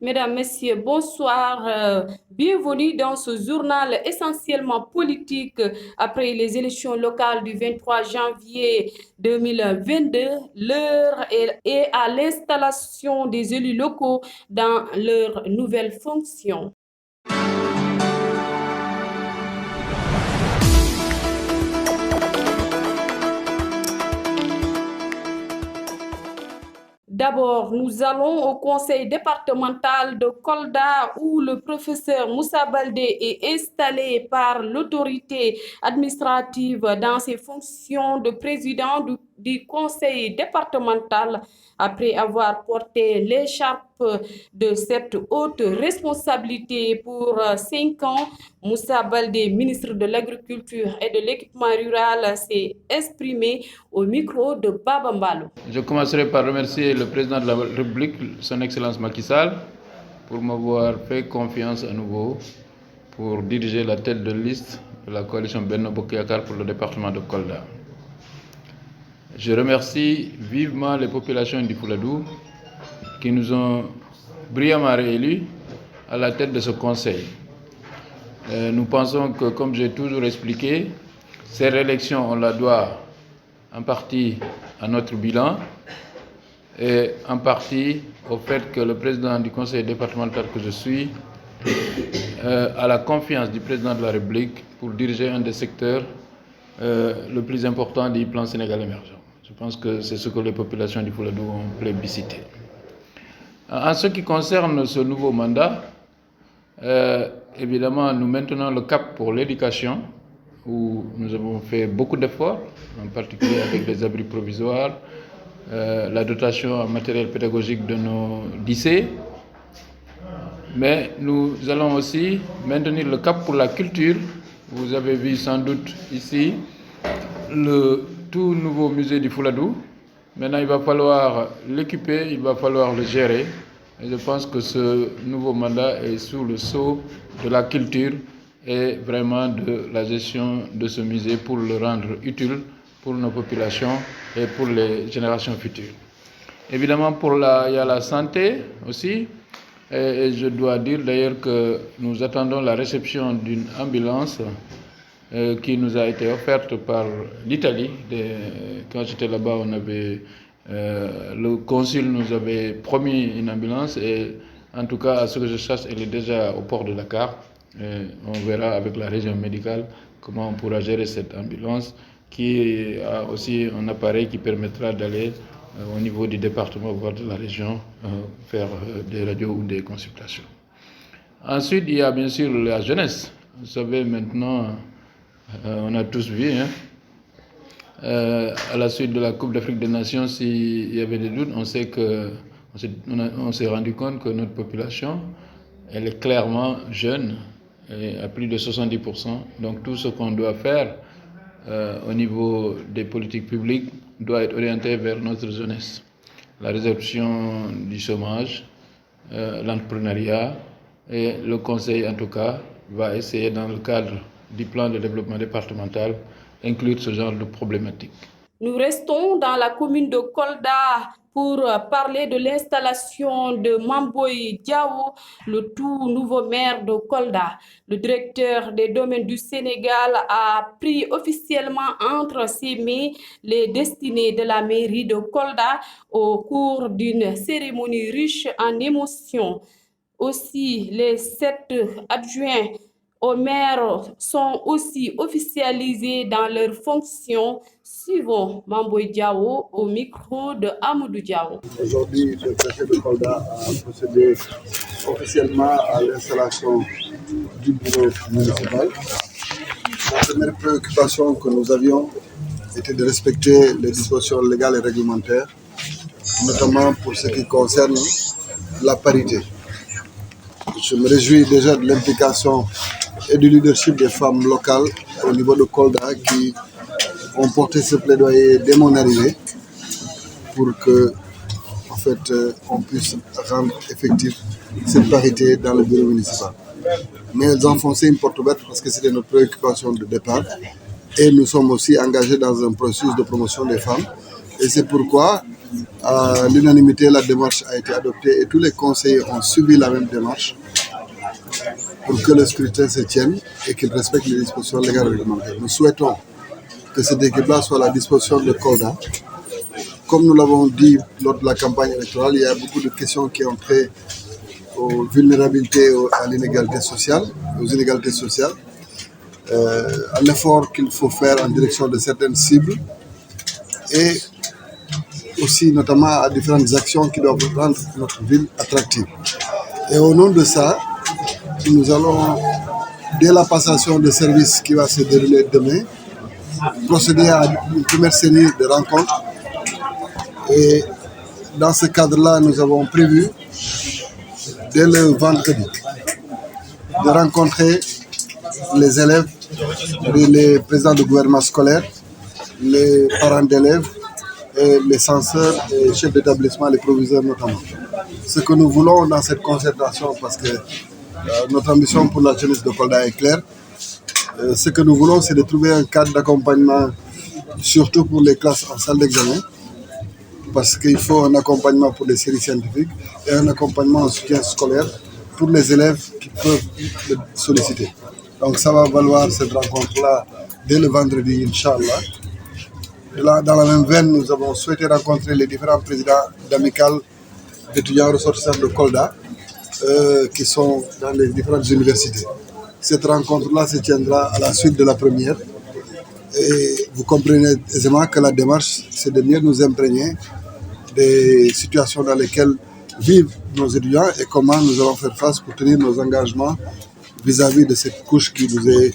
Mesdames, Messieurs, bonsoir. Bienvenue dans ce journal essentiellement politique après les élections locales du 23 janvier 2022. L'heure est à l'installation des élus locaux dans leurs nouvelles fonctions. D'abord, nous allons au conseil départemental de Kolda où le professeur Moussa Baldé est installé par l'autorité administrative dans ses fonctions de président du conseil départemental après avoir porté l'écharpe de cette haute responsabilité pour 5 ans. Moussa Baldé, ministre de l'Agriculture et de l'Équipement rural, s'est exprimé au micro de Baba Mbalo. Je commencerai par remercier le président de la République, son Excellence Macky Sall, pour m'avoir fait confiance à nouveau pour diriger la tête de liste de la coalition Benno Bokk Yakaar pour le département de Kolda. Je remercie vivement les populations du Fouladou qui nous ont brillamment réélus à la tête de ce conseil. Nous pensons que, comme j'ai toujours expliqué, ces réélections, on la doit en partie à notre bilan et en partie au fait que le président du conseil départemental que je suis a la confiance du président de la République pour diriger un des secteurs le plus important du plan Sénégal émergent. Je pense que c'est ce que les populations du Fouladou ont plébiscité. En ce qui concerne ce nouveau mandat, évidemment, nous maintenons le cap pour l'éducation, où nous avons fait beaucoup d'efforts, en particulier avec les abris provisoires, la dotation en matériel pédagogique de nos lycées. Mais nous allons aussi maintenir le cap pour la culture. Vous avez vu sans doute ici le tout nouveau musée du Fouladou. Maintenant, il va falloir l'équiper, il va falloir le gérer. Et je pense que ce nouveau mandat est sous le sceau de la culture et vraiment de la gestion de ce musée pour le rendre utile pour nos populations et pour les générations futures. Évidemment, il y a la santé aussi. Et je dois dire d'ailleurs que nous attendons la réception d'une ambulance qui nous a été offerte par l'Italie. Quand j'étais là-bas, le consul nous avait promis une ambulance et en tout cas, à ce que je sache, elle est déjà au port de Dakar. Et on verra avec la région médicale comment on pourra gérer cette ambulance qui a aussi un appareil qui permettra d'aller au niveau du département, voire de la région, faire des radios ou des consultations. Ensuite, il y a bien sûr la jeunesse. Vous savez, maintenant, on a tous vu, à la suite de la Coupe d'Afrique des Nations, s'il y avait des doutes, on s'est rendu compte que notre population, elle est clairement jeune, et à plus de 70%. Donc tout ce qu'on doit faire au niveau des politiques publiques doit être orienté vers notre jeunesse. La résolution du chômage, l'entrepreneuriat, et le Conseil en tout cas va essayer dans le cadre du plan de développement départemental inclure ce genre de problématiques. Nous restons dans la commune de Kolda pour parler de l'installation de Mamboy Diao, le tout nouveau maire de Kolda. Le directeur des domaines du Sénégal a pris officiellement entre ses mains les destinées de la mairie de Kolda au cours d'une cérémonie riche en émotions. Aussi, les 7 adjoints au maire sont aussi officialisés dans leurs fonctions. Suivons Mamboy Diao au micro de Amadou Diao. Aujourd'hui, le préfet de Kolda a procédé officiellement à l'installation du bureau municipal. La première préoccupation que nous avions était de respecter les dispositions légales et réglementaires, notamment pour ce qui concerne la parité. Je me réjouis déjà de l'implication et du leadership des femmes locales au niveau de Kolda qui ont porté ce plaidoyer dès mon arrivée pour que, on puisse rendre effectif cette parité dans le bureau municipal. mais elles enfonçaient une porte ouverte parce que c'était notre préoccupation de départ. Et nous sommes aussi engagés dans un processus de promotion des femmes. Et c'est pourquoi, à l'unanimité, la démarche a été adoptée et tous les conseillers ont suivi la même démarche pour que le scrutin se tienne et qu'il respecte les dispositions légales et réglementaires. Nous souhaitons que cette équipe-là soit à la disposition de Kolda. Comme nous l'avons dit lors de la campagne électorale, il y a beaucoup de questions qui ont trait aux vulnérabilités, à l'inégalité sociale, aux inégalités sociales, à l'effort qu'il faut faire en direction de certaines cibles et aussi notamment à différentes actions qui doivent rendre notre ville attractive. Et au nom de ça, nous allons, dès la passation de services qui va se dérouler demain, procéder à une première série de rencontres. Et dans ce cadre-là, nous avons prévu, dès le vendredi, de rencontrer les élèves, les présidents de gouvernement scolaire, les parents d'élèves, et les censeurs, et les chefs d'établissement, les proviseurs notamment. Ce que nous voulons dans cette concertation, parce que notre ambition pour la jeunesse de Kolda est claire, ce que nous voulons, c'est de trouver un cadre d'accompagnement, surtout pour les classes en salle d'examen, parce qu'il faut un accompagnement pour les séries scientifiques et un accompagnement en soutien scolaire pour les élèves qui peuvent le solliciter. Donc ça va valoir cette rencontre-là dès le vendredi, Inch'Allah. Dans la même veine, nous avons souhaité rencontrer les différents présidents d'amicales d'étudiants ressortissants de Kolda qui sont dans les différentes universités. Cette rencontre-là se tiendra à la suite de la première. Et vous comprenez aisément que la démarche, c'est de mieux nous imprégner des situations dans lesquelles vivent nos étudiants et comment nous allons faire face pour tenir nos engagements vis-à-vis de cette couche qui nous est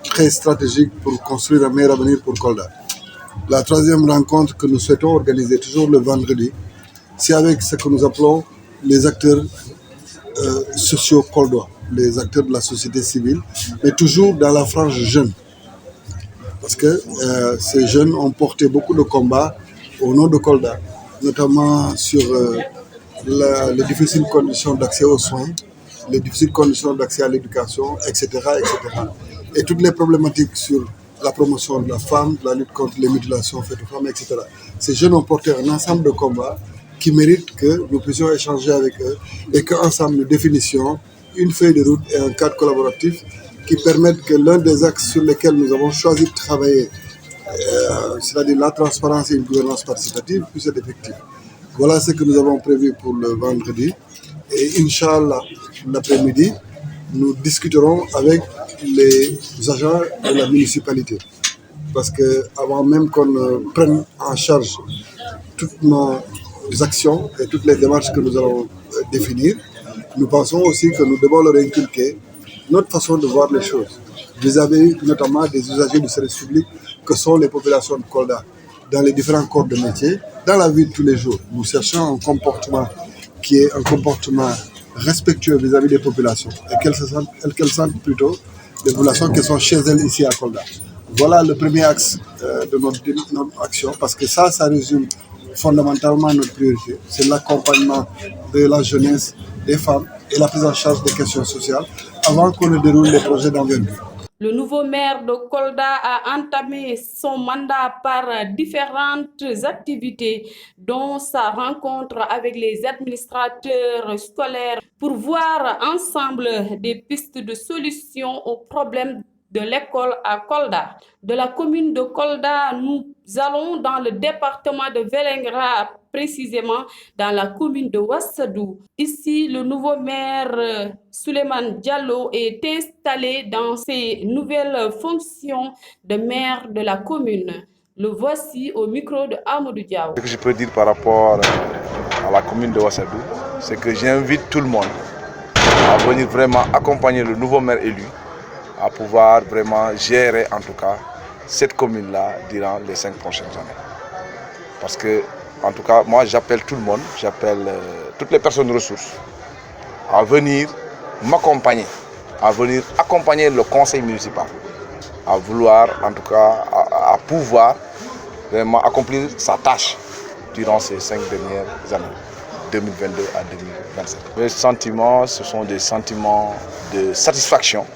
très stratégique pour construire un meilleur avenir pour Kolda. La troisième rencontre que nous souhaitons organiser, toujours le vendredi, c'est avec ce que nous appelons les acteurs sociaux koldois, les acteurs de la société civile, mais toujours dans la frange jeune. Parce que ces jeunes ont porté beaucoup de combats au nom de Kolda, notamment sur les difficiles conditions d'accès aux soins, les difficiles conditions d'accès à l'éducation, etc., etc. Et toutes les problématiques sur la promotion de la femme, la lutte contre les mutilations faites aux femmes, etc. Ces jeunes ont porté un ensemble de combats qui méritent que nous puissions échanger avec eux et qu'ensemble nous définissions une feuille de route et un cadre collaboratif qui permettent que l'un des axes sur lesquels nous avons choisi de travailler, c'est-à-dire la transparence et une gouvernance participative, puisse être effective. Voilà ce que nous avons prévu pour le vendredi. Et Inch'Allah, l'après-midi, nous discuterons avec les agents de la municipalité. Parce qu'avant même qu'on prenne en charge toutes nos actions et toutes les démarches que nous allons définir, nous pensons aussi que nous devons leur inculquer notre façon de voir les choses, vis-à-vis notamment des usagers du service public que sont les populations de Kolda, dans les différents corps de métier, dans la vie de tous les jours. Nous cherchons un comportement qui est un comportement respectueux vis-à-vis des populations et qu'elles sentent plutôt les populations qui sont chez elles ici à Kolda. Voilà le premier axe de notre action, parce que ça résume fondamentalement notre priorité. C'est l'accompagnement de la jeunesse, des femmes et la prise en charge des questions sociales avant qu'on ne déroule les projets d'envergure. Le nouveau maire de Kolda a entamé son mandat par différentes activités, dont sa rencontre avec les administrateurs scolaires pour voir ensemble des pistes de solutions aux problèmes de l'école à Kolda. De la commune de Kolda, nous allons dans le département de Vélingara, précisément dans la commune de Ouassadou. Ici, le nouveau maire Souleymane Diallo est installé dans ses nouvelles fonctions de maire de la commune. Le voici au micro de Amadou Diaw. Ce que je peux dire par rapport à la commune de Ouassadou, c'est que j'invite tout le monde à venir vraiment accompagner le nouveau maire élu à pouvoir vraiment gérer en tout cas cette commune-là durant les 5 prochaines années. Parce que, en tout cas, moi j'appelle tout le monde, j'appelle toutes les personnes ressources à venir m'accompagner, à venir accompagner le conseil municipal, à vouloir en tout cas, à pouvoir vraiment accomplir sa tâche durant ces 5 dernières années. 2022 à 2027. Mes sentiments, ce sont des sentiments de satisfaction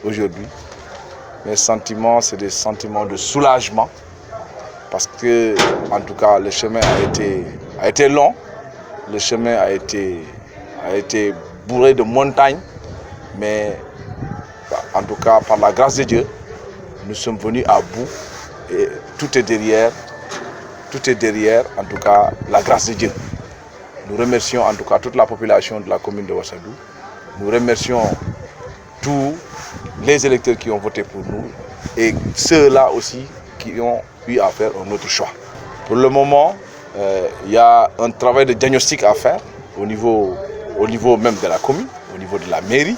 aujourd'hui. Mes sentiments, c'est des sentiments de soulagement parce que, en tout cas, le chemin a été long, le chemin a été bourré de montagnes, mais en tout cas, par la grâce de Dieu, nous sommes venus à bout et tout est derrière, en tout cas, la grâce de Dieu. Nous remercions en tout cas toute la population de la commune de Ouassadou. Nous remercions tous les électeurs qui ont voté pour nous et ceux-là aussi qui ont eu à faire un autre choix. Pour le moment, il y a un travail de diagnostic à faire au niveau même de la commune, au niveau de la mairie.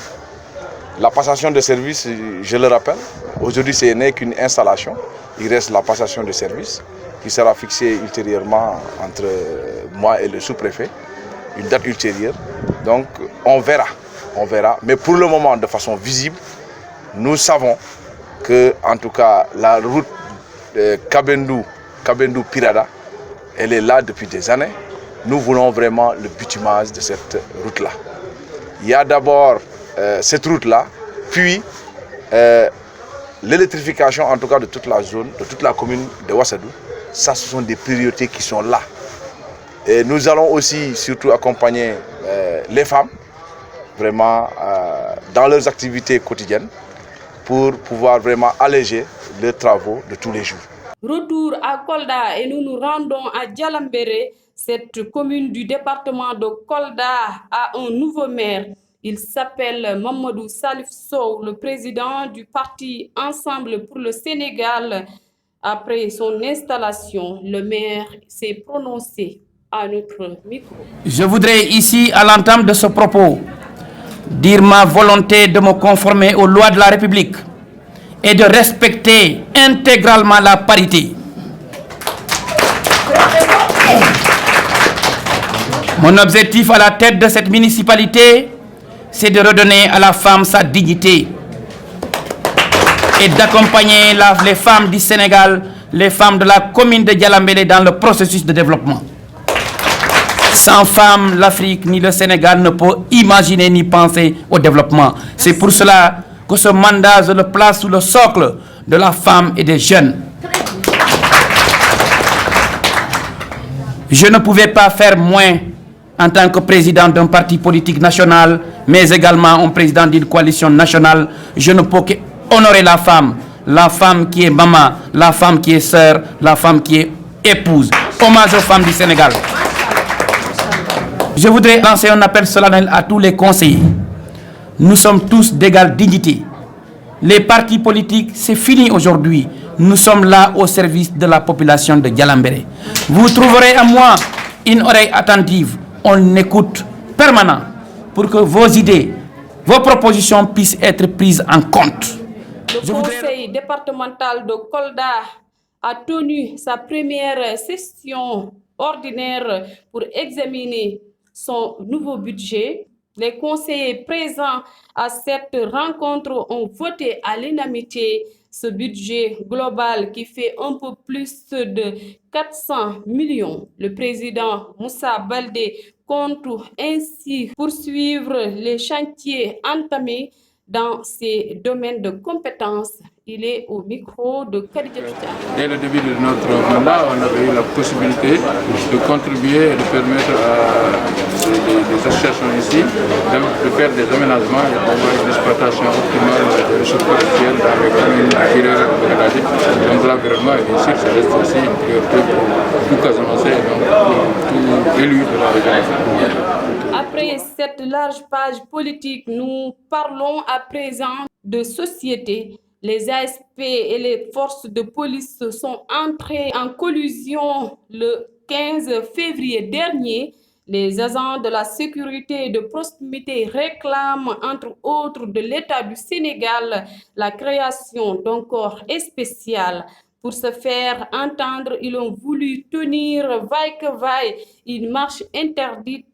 La passation de service, je le rappelle, aujourd'hui ce n'est qu'une installation. Il reste la passation de service qui sera fixée ultérieurement entre moi et le sous-préfet, une date ultérieure. Donc on verra. Mais pour le moment, de façon visible, nous savons que, en tout cas, la route Kabendou-Pirada, elle est là depuis des années. Nous voulons vraiment le bitumage de cette route-là. Il y a d'abord cette route-là, puis l'électrification, en tout cas, de toute la zone, de toute la commune de Ouassadou. Ça, ce sont des priorités qui sont là. Et nous allons aussi, surtout, accompagner les femmes, vraiment, dans leurs activités quotidiennes, pour pouvoir vraiment alléger leurs travaux de tous les jours. Retour à Kolda et nous nous rendons à Djalambéré. Cette commune du département de Kolda a un nouveau maire. Il s'appelle Mamadou Salif Sow, le président du parti Ensemble pour le Sénégal. Après son installation, le maire s'est prononcé à notre micro. Je voudrais ici, à l'entame de ce propos, dire ma volonté de me conformer aux lois de la République et de respecter intégralement la parité. Mon objectif à la tête de cette municipalité, c'est de redonner à la femme sa dignité et d'accompagner les femmes du Sénégal, les femmes de la commune de Djalambéré dans le processus de développement. Sans femmes, l'Afrique ni le Sénégal ne peut imaginer ni penser au développement. C'est pour cela que ce mandat, je le place sous le socle de la femme et des jeunes. Je ne pouvais pas faire moins en tant que président d'un parti politique national, mais également un président d'une coalition nationale. Je ne peux qu'honorer la femme qui est maman, la femme qui est sœur, la femme qui est épouse. Hommage aux femmes du Sénégal. Je voudrais lancer un appel solennel à tous les conseillers. Nous sommes tous d'égale dignité. Les partis politiques, c'est fini aujourd'hui. Nous sommes là au service de la population de Djalambéré. Vous trouverez à moi une oreille attentive. On écoute permanent pour que vos idées, vos propositions puissent être prises en compte. Le conseil départemental de Kolda a tenu sa première session ordinaire pour examiner son nouveau budget. Les conseillers présents à cette rencontre ont voté à l'unanimité ce budget global qui fait un peu plus de 400 millions. Le président Moussa Baldé compte ainsi poursuivre les chantiers entamés dans ces domaines de compétences. Il est au micro de Khadija Toutia. Dès le début de notre mandat, on avait eu la possibilité de contribuer et de permettre à des associations ici de faire des aménagements et d'avoir une exploitation optimale des ressources forestières dans les communes intérieures de Benghazi. Donc l'environnement, bien sûr, ça reste aussi une priorité pour tout Casamançais et donc pour tout élu de la région. Après cette large page politique, nous parlons à présent de société. Les ASP et les forces de police sont entrés en collusion le 15 février dernier. Les agents de la sécurité de proximité réclament, entre autres de l'État du Sénégal, la création d'un corps spécial. Pour se faire entendre, ils ont voulu tenir vaille que vaille une marche interdite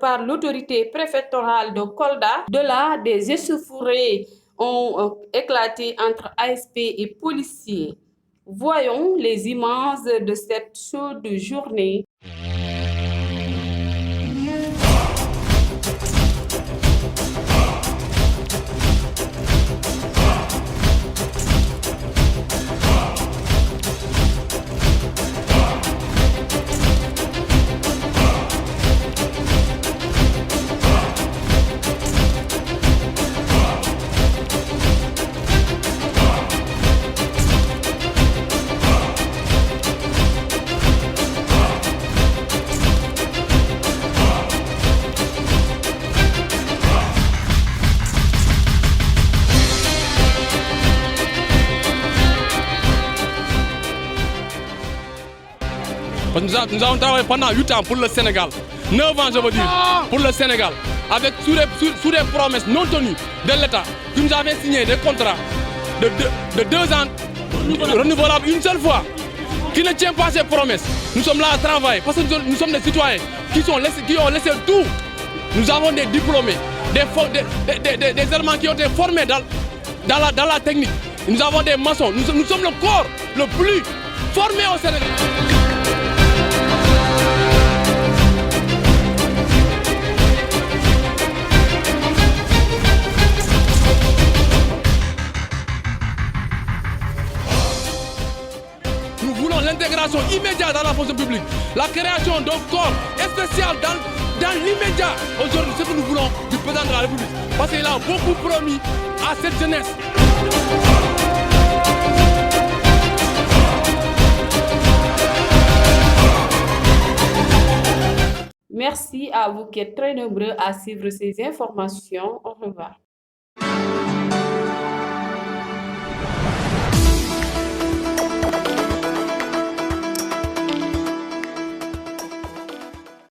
par l'autorité préfectorale de Kolda. De là, des échauffourées ont éclaté entre ASP et policiers. Voyons les images de cette chaude journée. Parce que nous avons travaillé pendant 8 ans pour le Sénégal. 9 ans, je veux dire, pour le Sénégal. Avec sous des promesses non tenues de l'État, qui nous avait signé des contrats de 2 ans renouvelables une seule fois, qui ne tient pas ses promesses. Nous sommes là à travailler parce que nous sommes des citoyens qui ont laissé tout. Nous avons des diplômés, des éléments qui ont été formés dans la technique. Nous avons des maçons. Nous sommes le corps le plus formé au Sénégal. Nous voulons l'intégration immédiate dans la fonction publique, la création d'un corps spécial dans l'immédiat. Aujourd'hui, c'est ce que nous voulons du président de la République, parce qu'il a beaucoup promis à cette jeunesse. Merci à vous qui êtes très nombreux à suivre ces informations. Au revoir.